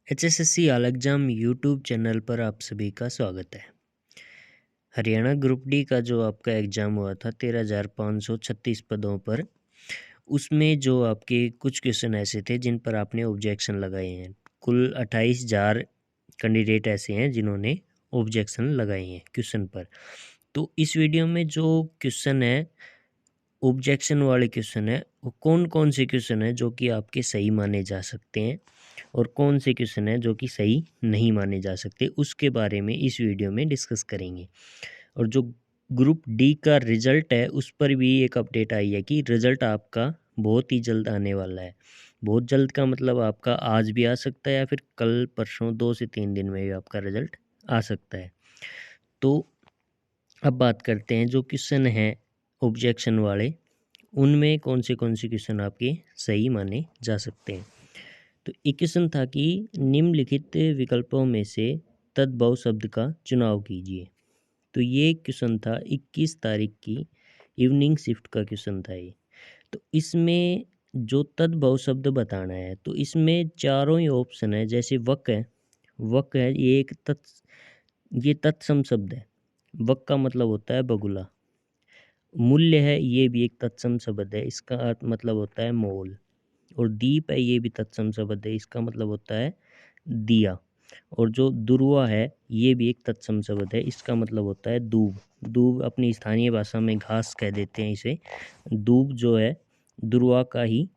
HSSC all exam YouTube channel पर आप सभी का स्वागत है। हरियाणा ग्रुप डी का जो आपका एग्ज़ाम हुआ था 13,536 पदों पर, उसमें जो आपके कुछ क्वेश्चन ऐसे थे जिन पर आपने ऑब्जेक्शन लगाए हैं। कुल 28,000 कैंडिडेट ऐसे हैं जिन्होंने ऑब्जेक्शन लगाए हैं क्वेश्चन पर। तो इस वीडियो में जो क्वेश्चन है, ऑब्जेक्शन वाले क्वेश्चन है, वो कौन कौन से क्वेश्चन है जो कि आपके सही माने जा सकते हैं और कौन से क्वेश्चन है जो कि सही नहीं माने जा सकते, उसके बारे में इस वीडियो में डिस्कस करेंगे। और जो ग्रुप डी का रिज़ल्ट है उस पर भी एक अपडेट आई है कि रिज़ल्ट आपका बहुत ही जल्द आने वाला है। बहुत जल्द का मतलब आपका आज भी आ सकता है या फिर कल परसों 2 से 3 दिन में भी आपका रिज़ल्ट आ सकता है। तो अब बात करते हैं जो क्वेश्चन हैं ऑब्जेक्शन वाले, उनमें कौन से क्वेश्चन आपके सही माने जा सकते हैं। तो एक क्वेश्चन था कि निम्नलिखित विकल्पों में से तद्भव शब्द का चुनाव कीजिए। तो ये क्वेश्चन था 21 तारीख की इवनिंग शिफ्ट का क्वेश्चन था ये। तो इसमें जो तद्भव शब्द बताना है, तो इसमें चारों ही ऑप्शन है। जैसे वक है, ये तत्सम शब्द है। वक का मतलब होता है बगुला। मूल्य है, ये भी एक तत्सम शब्द है, इसका अर्थ मतलब होता है मोल। और दीप है, ये भी तत्सम शब्द है, इसका मतलब होता है दिया। और जो दुर्वा है, ये भी एक तत्सम शब्द है, इसका मतलब होता है दूब। दूब अपनी स्थानीय भाषा में घास कह देते हैं इसे। दूब जो है दुर्वा का ही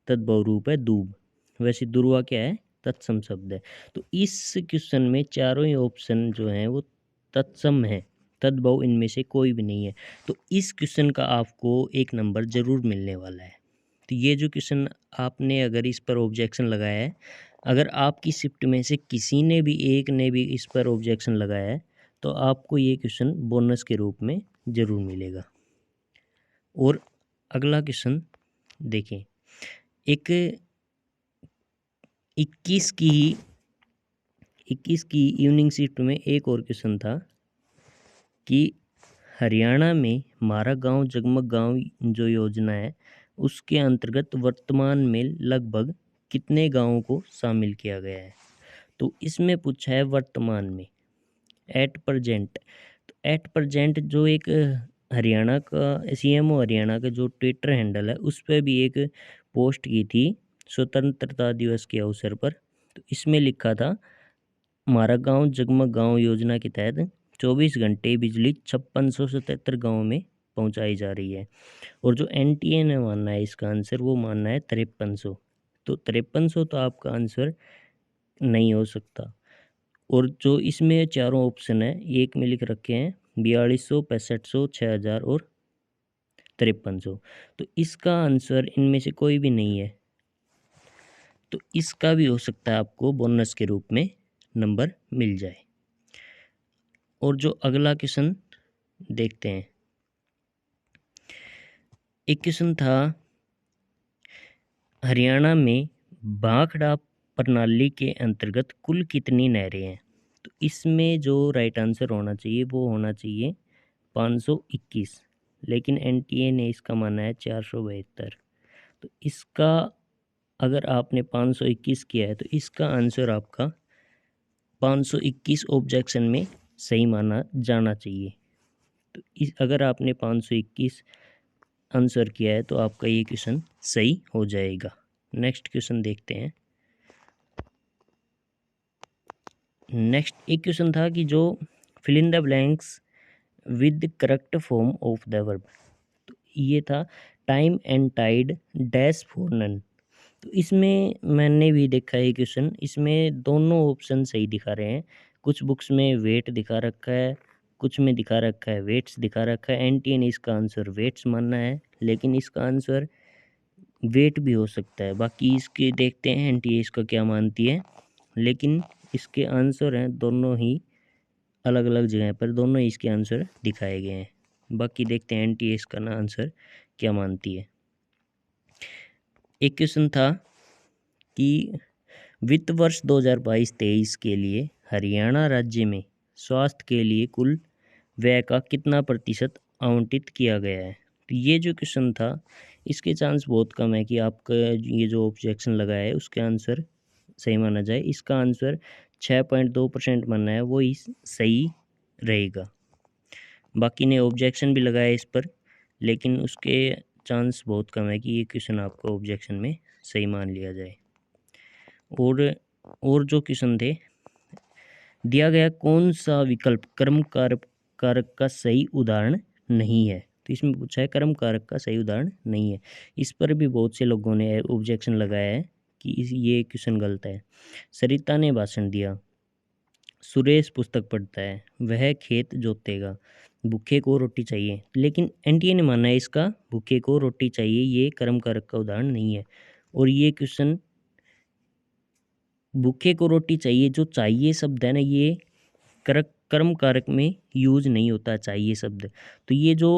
तद्भव रूप है दूब। वैसे दुर्वा क्या है? तत्सम शब्द है। तो इस क्वेश्चन में चारों ही ऑप्शन जो हैं वो तत्सम है, तद्भव इनमें से कोई भी नहीं है। तो इस क्वेश्चन का आपको 1 नंबर ज़रूर मिलने वाला है। तो ये जो क्वेश्चन आपने अगर इस पर ऑब्जेक्शन लगाया है, अगर आपकी शिफ्ट में से किसी ने भी एक ने भी इस पर ऑब्जेक्शन लगाया है, तो आपको ये क्वेश्चन बोनस के रूप में ज़रूर मिलेगा। और अगला क्वेश्चन देखें। एक 21 की 21 की इवनिंग शिफ्ट में एक और क्वेश्चन था कि हरियाणा में हमारा गांव जगमग गांव जो योजना है, उसके अंतर्गत वर्तमान में लगभग कितने गांवों को शामिल किया गया है। तो इसमें पूछा है वर्तमान में, एट प्रजेंट। तो एट प्रजेंट जो एक हरियाणा का सीएमओ हरियाणा का जो ट्विटर हैंडल है, उस पर भी एक पोस्ट की थी स्वतंत्रता दिवस के अवसर पर। तो इसमें लिखा था हमारा गांव जगमग गांव योजना के तहत 24 घंटे बिजली 5677 गाँव में पहुंचाई जा रही है। और जो एनटीए ने मानना है इसका आंसर, वो मानना है 5300। तो 5300 तो आपका आंसर नहीं हो सकता। और जो इसमें चारों ऑप्शन है, एक में लिख रखे हैं 4200, 6500, 6000 और 5300। तो इसका आंसर इनमें से कोई भी नहीं है। तो इसका भी हो सकता है आपको बोनस के रूप में नंबर मिल जाए। और जो अगला क्वेश्चन देखते हैं, एक क्वेश्चन था हरियाणा में भाखड़ा प्रणाली के अंतर्गत कुल कितनी नहरें हैं। तो इसमें जो राइट आंसर होना चाहिए वो होना चाहिए 521, लेकिन एनटीए ने इसका माना है 472। तो इसका अगर आपने 521 किया है तो इसका आंसर आपका 521 ऑब्जेक्शन में सही माना जाना चाहिए। तो अगर आपने 521 आंसर किया है तो आपका ये क्वेश्चन सही हो जाएगा। नेक्स्ट क्वेश्चन देखते हैं। नेक्स्ट एक क्वेश्चन था कि जो fill in the blanks with the correct form of the verb. तो ये था time and tide dash for none. तो इसमें मैंने भी देखा है क्वेश्चन, इसमें दोनों ऑप्शन सही दिखा रहे हैं। कुछ बुक्स में वेट दिखा रखा है, कुछ में दिखा रखा है वेट्स दिखा रखा है। एनटीए ने इसका आंसर वेट्स मानना है, लेकिन इसका आंसर वेट भी हो सकता है। बाकी इसके देखते हैं एनटीए इसका क्या मानती है, लेकिन इसके आंसर हैं दोनों ही अलग अलग जगह पर, दोनों ही इसके आंसर दिखाए गए हैं। बाकी देखते हैं एनटीए इसका ना आंसर क्या मानती है। एक क्वेश्चन था कि वित्त वर्ष 2022-23 के लिए हरियाणा राज्य में स्वास्थ्य के लिए कुल व्यय का कितना प्रतिशत आवंटित किया गया है। तो ये जो क्वेश्चन था, इसके चांस बहुत कम है कि आपका ये जो ऑब्जेक्शन लगाया है उसके आंसर सही माना जाए, इसका आंसर 6.2% मानना है वो इस सही रहेगा। बाकी ने ऑब्जेक्शन भी लगाया इस पर, लेकिन उसके चांस बहुत कम है कि ये क्वेश्चन आपको ऑब्जेक्शन में सही मान लिया जाए। और जो क्वेश्चन थे, दिया गया कौन सा विकल्प कर्म कारक का सही उदाहरण नहीं है। तो इसमें पूछा है कर्म कारक का सही उदाहरण नहीं है। इस पर भी बहुत से लोगों ने ऑब्जेक्शन लगाया है कि ये क्वेश्चन गलत है। सरिता ने भाषण दिया, सुरेश पुस्तक पढ़ता है, वह खेत जोतेगा, भूखे को रोटी चाहिए। लेकिन एनटीए ने माना है इसका भूखे को रोटी चाहिए ये कर्म कारक का उदाहरण नहीं है। और ये क्वेश्चन भूखे को रोटी चाहिए, जो चाहिए शब्द है ना, ये कर्म कारक में यूज नहीं होता चाहिए शब्द। तो ये जो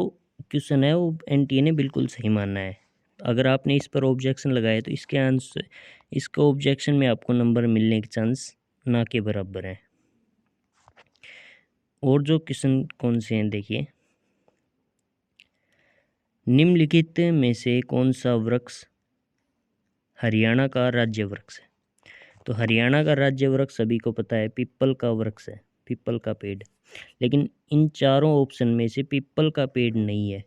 क्वेश्चन है वो एनटीए ने बिल्कुल सही माना है। अगर आपने इस पर ऑब्जेक्शन लगाया तो इसके आंसर, इसका ऑब्जेक्शन में आपको नंबर मिलने के चांस ना के बराबर हैं। और जो क्वेश्चन कौन से हैं देखिए, निम्नलिखित में से कौन सा वृक्ष हरियाणा का राज्य वृक्ष है। तो हरियाणा का राज्य वृक्ष सभी को पता है पीपल का वृक्ष है, पीपल का पेड़। लेकिन इन चारों ऑप्शन में से पीपल का पेड़ नहीं है।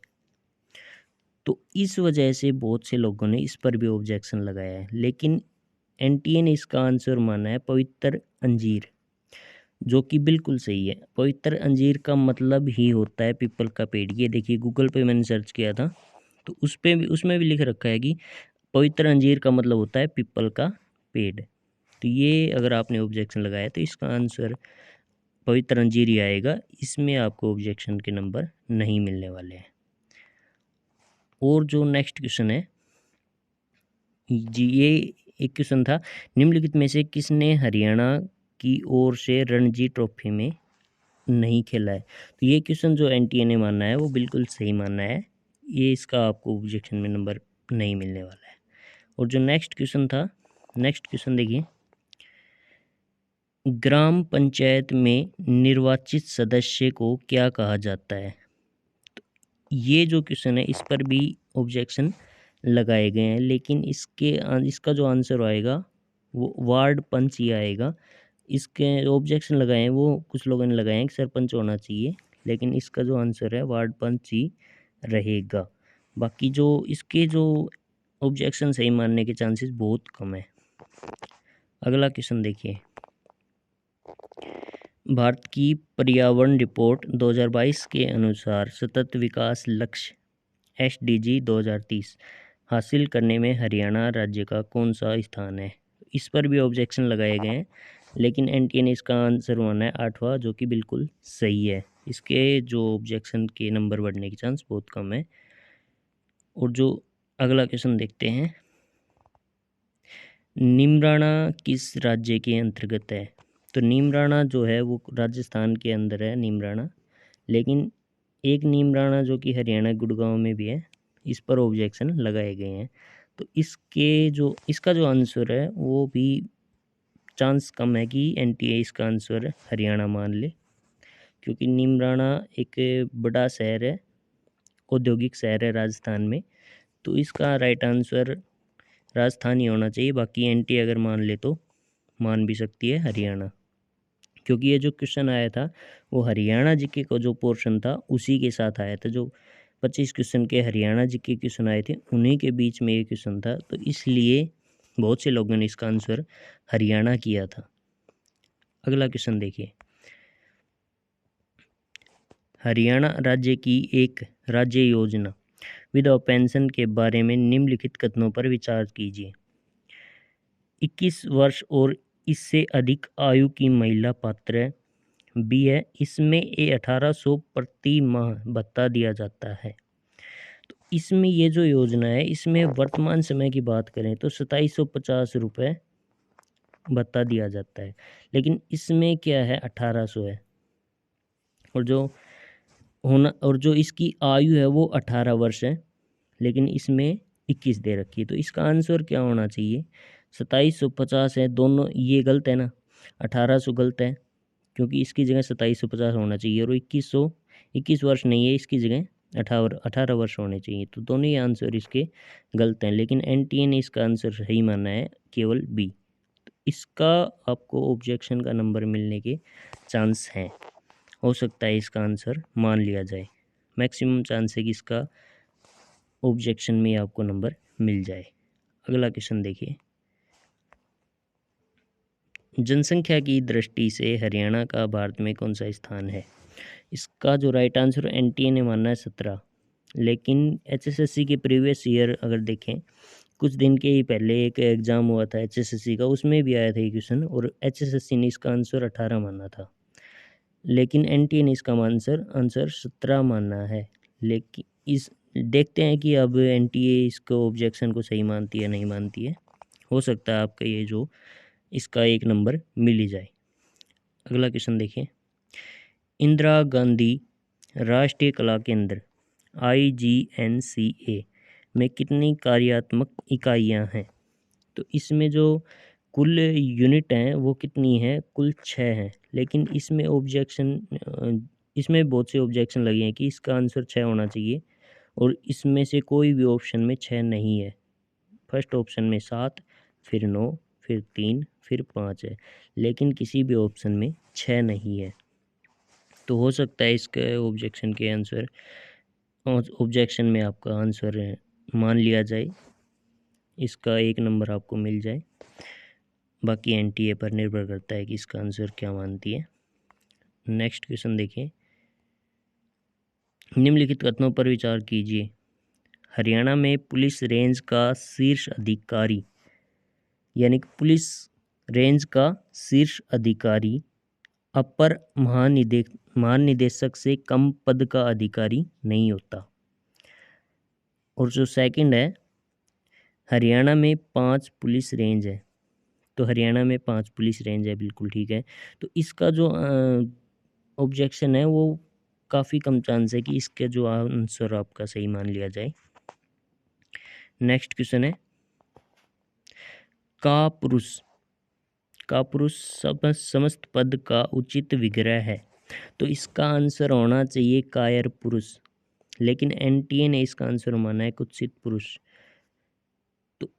तो इस वजह से बहुत से लोगों ने इस पर भी ऑब्जेक्शन लगाया है। लेकिन एनटीए ने इसका आंसर माना है पवित्र अंजीर, जो कि बिल्कुल सही है। पवित्र अंजीर का मतलब ही होता है पीपल का पेड़। ये देखिए गूगल पे मैंने सर्च किया था तो उसमें भी लिख रखा है कि पवित्र अंजीर का मतलब होता है पीपल का पेड़। तो ये अगर आपने ऑब्जेक्शन लगाया तो इसका आंसर पवित्र अंजीर ही आएगा। इसमें आपको ऑब्जेक्शन के नंबर नहीं मिलने वाले हैं। और जो नेक्स्ट क्वेश्चन है जी, ये एक क्वेश्चन था, निम्नलिखित में से किसने हरियाणा की ओर से रणजी ट्रॉफी में नहीं खेला है। तो ये क्वेश्चन जो एनटीए ने माना है वो बिल्कुल सही माना है। ये इसका आपको ऑब्जेक्शन में नंबर नहीं मिलने वाला है। और जो नेक्स्ट क्वेश्चन था, नेक्स्ट क्वेश्चन देखिए, ग्राम पंचायत में निर्वाचित सदस्य को क्या कहा जाता है। तो ये जो क्वेश्चन है इस पर भी ऑब्जेक्शन लगाए गए हैं, लेकिन इसका जो आंसर आएगा वो वार्ड पंच ही आएगा। इसके ऑब्जेक्शन लगाए हैं वो कुछ लोगों ने लगाए हैं कि सरपंच होना चाहिए, लेकिन इसका जो आंसर है वार्ड पंच ही रहेगा। बाकी जो इसके जो ऑब्जेक्शन सही मानने के चांसेस बहुत कम है। अगला क्वेश्चन देखिए, भारत की पर्यावरण रिपोर्ट 2022 के अनुसार सतत विकास लक्ष्य SDG 2030 हासिल करने में हरियाणा राज्य का कौन सा स्थान है। इस पर भी ऑब्जेक्शन लगाए गए हैं, लेकिन एनटीए ने इसका आंसर माना है 8वां, जो कि बिल्कुल सही है। इसके जो ऑब्जेक्शन के नंबर बढ़ने की चांस बहुत कम है। और जो अगला क्वेश्चन देखते हैं, नीमराणा किस राज्य के अंतर्गत है। तो नीमराणा जो है वो राजस्थान के अंदर है नीमराणा, लेकिन एक नीमराणा जो कि हरियाणा गुड़गांव में भी है, इस पर ऑब्जेक्शन लगाए गए हैं। तो इसका जो आंसर है वो भी चांस कम है कि एनटीए इसका आंसर हरियाणा मान ले, क्योंकि नीमराणा एक बड़ा शहर है, औद्योगिक शहर है राजस्थान में। तो इसका राइट आंसर राजस्थान ही होना चाहिए। बाकी एनटीए अगर मान ले तो मान भी सकती है हरियाणा, क्योंकि ये जो क्वेश्चन आया था वो हरियाणा जीके का जो पोर्शन था उसी के साथ आया था। जो 25 क्वेश्चन के हरियाणा जीके क्वेश्चन आए थे उन्हीं के बीच में ये क्वेश्चन था, तो इसलिए बहुत से लोगों ने इसका आंसर हरियाणा किया था। अगला क्वेश्चन देखिए, हरियाणा राज्य की एक राज्य योजना विधवा पेंशन के बारे में निम्नलिखित कथनों पर विचार कीजिए। 21 वर्ष और इससे अधिक आयु की महिला पात्र है। बी है, इसमें 1800 प्रति माह भत्ता दिया जाता है। तो इसमें ये जो योजना है इसमें वर्तमान समय की बात करें तो 2750 रुपये भत्ता दिया जाता है, लेकिन इसमें क्या है 1800 है। और जो इसकी आयु है वो 18 वर्ष है, लेकिन इसमें 21 दे रखी है। तो इसका आंसर क्या होना चाहिए, 2750 है। दोनों ये गलत है ना, 1800 गलत है, क्योंकि इसकी जगह 2750 होना चाहिए। और 21 वर्ष नहीं है, इसकी जगह 18 वर्ष होने चाहिए। तो दोनों ही आंसर इसके गलत हैं, लेकिन एनटीए ने इसका आंसर सही माना है केवल बी। इसका आपको ऑब्जेक्शन का नंबर मिलने के चांस हैं। हो सकता है इसका आंसर मान लिया जाए। मैक्सिमम चांस है कि इसका ऑब्जेक्शन में आपको नंबर मिल जाए। अगला क्वेश्चन देखिए, जनसंख्या की दृष्टि से हरियाणा का भारत में कौन सा स्थान है? इसका जो राइट आंसर एनटीए ने माना है 17, लेकिन एचएसएससी के प्रीवियस ईयर अगर देखें, कुछ दिन के ही पहले एक एग्ज़ाम हुआ था एचएसएससी का, उसमें भी आया था ये क्वेश्चन और एचएसएससी ने इसका आंसर 18 माना था, लेकिन एनटीए ने इसका आंसर 17 माना है। लेकिन इस देखते हैं कि अब एनटीए इसको ऑब्जेक्शन को सही मानती है नहीं मानती है। हो सकता है आपका ये जो इसका एक नंबर मिल ही जाए। अगला क्वेश्चन देखिए, इंदिरा गांधी राष्ट्रीय कला केंद्र IGNCA में कितनी कार्यात्मक इकाइयां हैं? तो इसमें जो कुल यूनिट हैं वो कितनी है? कुल 6 हैं, लेकिन इसमें बहुत से ऑब्जेक्शन लगे हैं कि इसका आंसर 6 होना चाहिए और इसमें से कोई भी ऑप्शन में 6 नहीं है। फर्स्ट ऑप्शन में 7, फिर 9, फिर 3, फिर 5 है, लेकिन किसी भी ऑप्शन में 6 नहीं है। तो हो सकता है इसके ऑब्जेक्शन में आपका आंसर मान लिया जाए, इसका एक नंबर आपको मिल जाए। बाकी एनटीए पर निर्भर करता है कि इसका आंसर क्या मानती है। नेक्स्ट क्वेश्चन देखिए, निम्नलिखित कथनों पर विचार कीजिए। हरियाणा में पुलिस रेंज का शीर्ष अधिकारी, यानी कि पुलिस रेंज का शीर्ष अधिकारी अपर महानिदेशक से कम पद का अधिकारी नहीं होता। और जो सेकंड है, हरियाणा में 5 पुलिस रेंज है, तो हरियाणा में 5 पुलिस रेंज है, बिल्कुल ठीक है। तो इसका जो ऑब्जेक्शन है वो काफ़ी कम चांस है कि इसके जो आंसर आपका सही मान लिया जाए। नेक्स्ट क्वेश्चन है, का पुरुष समस्त पद का उचित विग्रह है? तो इसका आंसर होना चाहिए कायर पुरुष, लेकिन एनटीए ने इसका आंसर माना है कुत्सित पुरुष। तो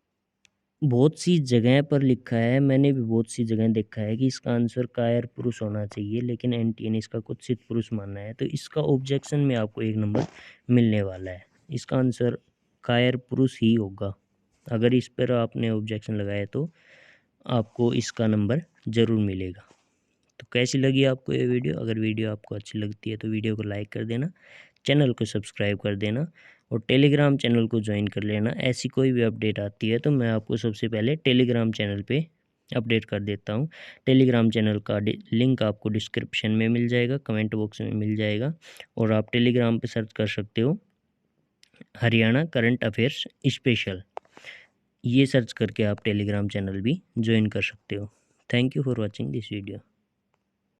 बहुत सी जगह पर लिखा है, मैंने भी बहुत सी जगह देखा है कि इसका आंसर कायर पुरुष होना चाहिए, लेकिन एनटीए ने इसका कुत्सित पुरुष माना है। तो इसका ऑब्जेक्शन में आपको एक नंबर मिलने वाला है। इसका आंसर कायर पुरुष ही होगा। अगर इस पर आपने ऑब्जेक्शन लगाया तो आपको इसका नंबर ज़रूर मिलेगा। तो कैसी लगी आपको ये वीडियो? अगर वीडियो आपको अच्छी लगती है तो वीडियो को लाइक कर देना, चैनल को सब्सक्राइब कर देना और टेलीग्राम चैनल को ज्वाइन कर लेना। ऐसी कोई भी अपडेट आती है तो मैं आपको सबसे पहले टेलीग्राम चैनल पे अपडेट कर देता हूँ। टेलीग्राम चैनल का लिंक आपको डिस्क्रिप्शन में मिल जाएगा, कमेंट बॉक्स में मिल जाएगा, और आप टेलीग्राम पे सर्च कर सकते हो हरियाणा करंट अफेयर्स स्पेशल। ये सर्च करके आप टेलीग्राम चैनल भी ज्वाइन कर सकते हो। Thank you for watching this video.